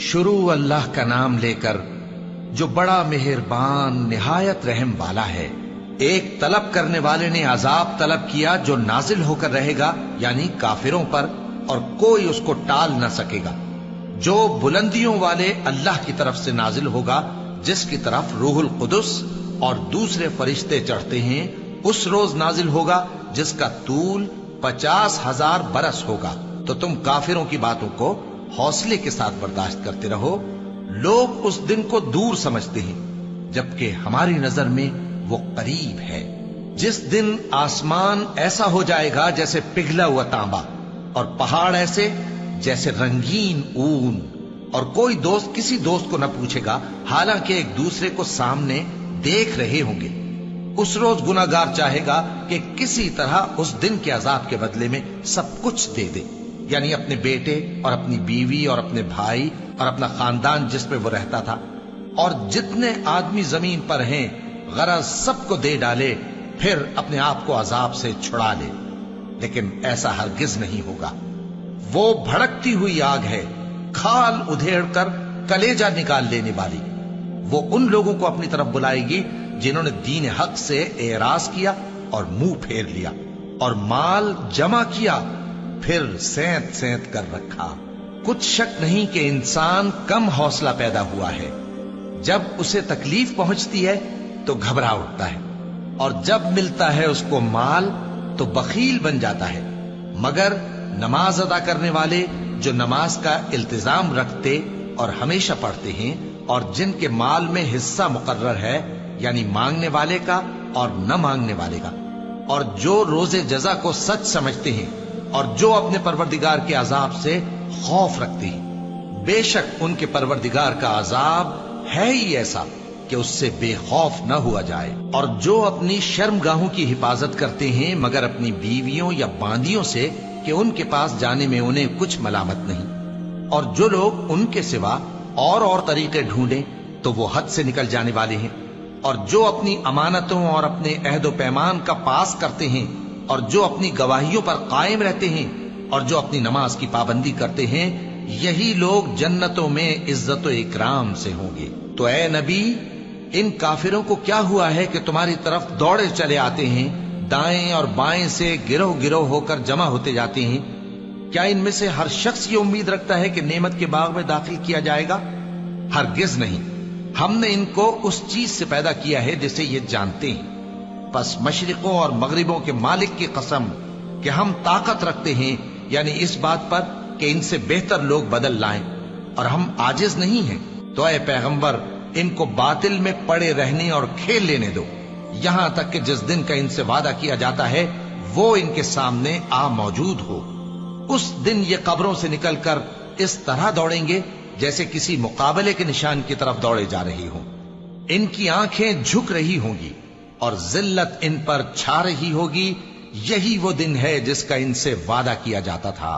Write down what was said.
शुरू अल्लाह का नाम लेकर जो बड़ा मेहरबान निहायत रहम वाला है। एक तलब करने वाले ने अजाब तलब किया जो नाजिल होकर रहेगा, यानी काफिरों पर, और कोई उसको टाल न सकेगा। जो बुलंदियों वाले अल्लाह की तरफ से नाजिल होगा, जिसकी तरफ रूहुल कुदस और दूसरे फरिश्ते चढ़ते हैं, उस रोज नाजिल होगा जिसका तूल 50,000 बरस होगा। तो तुम काफिरों की बातों को हौसले के साथ बर्दाश्त करते रहो। लोग उस दिन को दूर समझते हैं, जबकि हमारी नजर में वो करीब है। जिस दिन आसमान ऐसा हो जाएगा जैसे पिघला हुआ तांबा, और पहाड़ ऐसे जैसे रंगीन ऊन, और कोई दोस्त किसी दोस्त को न पूछेगा, हालांकि एक दूसरे को सामने देख रहे होंगे। उस रोज गुनाहगार चाहेगा कि किसी तरह उस दिन के अजाब के बदले में सब कुछ दे दे, यानी अपने बेटे और अपनी बीवी और अपने भाई और अपना खानदान जिसमें वो रहता था, और जितने आदमी जमीन पर हैं, गरज सबको दे डाले, फिर अपने आप को अजाब से छुड़ा ले। लेकिन ऐसा हरगिज नहीं होगा। वो भड़कती हुई आग है, खाल उधेड़ कर कलेजा निकाल लेने वाली। वो उन लोगों को अपनी तरफ बुलाएगी जिन्होंने दीन हक से एराज किया और मुंह फेर लिया, और माल जमा किया, फिर सेंत सेंत कर रखा। कुछ शक नहीं कि इंसान कम हौसला पैदा हुआ है। जब उसे तकलीफ पहुंचती है तो घबरा उठता है, और जब मिलता है उसको माल तो बखील बन जाता है। मगर नमाज अदा करने वाले जो नमाज का इल्तिजाम रखते और हमेशा पढ़ते हैं, और जिनके माल में हिस्सा मुकर्रर है, यानी मांगने वाले का और न मांगने वाले का, और जो रोजे जजा को सच समझते हैं, और जो अपने परवरदिगार के अजाब से खौफ रखते हैं, बेशक उनके परवरदिगार का अजाब है ही ऐसा कि उससे बेखौफ न हुआ जाए। और जो अपनी शर्मगाहों की हिफाजत करते हैं, मगर अपनी बीवियों या बांदियों से कि उनके पास जाने में उन्हें कुछ मलामत नहीं, और जो लोग उनके सिवा और तरीके ढूंढें तो वो हद से निकल जाने वाले हैं। और जो अपनी अमानतों और अपने अहद पैमान का पास करते हैं, और जो अपनी गवाहियों पर कायम रहते हैं, और जो अपनी नमाज की पाबंदी करते हैं, यही लोग जन्नतों में इज्जत और इकराम से होंगे। तो ए नबी, इन काफिरों को क्या हुआ है कि तुम्हारी तरफ दौड़े चले आते हैं, दाएं और बाएं से गिरोह गिरोह होकर जमा होते जाते हैं? क्या इनमें से हर शख्स ये उम्मीद रखता है कि नेमत के बाग में दाखिल किया जाएगा? हरगिज नहीं। हमने इनको उस चीज से पैदा किया है जिसे ये जानते हैं। बस मशरिकों और मगरिबों के मालिक की कसम कि हम ताकत रखते हैं, यानी इस बात पर कि इनसे बेहतर लोग बदल लाएं, और हम आजिज नहीं हैं। तो ऐ पैगंबर, इनको बातिल में पड़े रहने और खेल लेने दो, यहां तक कि जिस दिन का इनसे वादा किया जाता है वो इनके सामने आ मौजूद हो। उस दिन ये कब्रों से निकलकर इस तरह दौड़ेंगे जैसे किसी मुकाबले के निशान की तरफ दौड़े जा रही हों। इनकी आंखें झुक रही होंगी और जिल्लत इन पर छा रही होगी। यही वो दिन है जिसका इनसे वादा किया जाता था।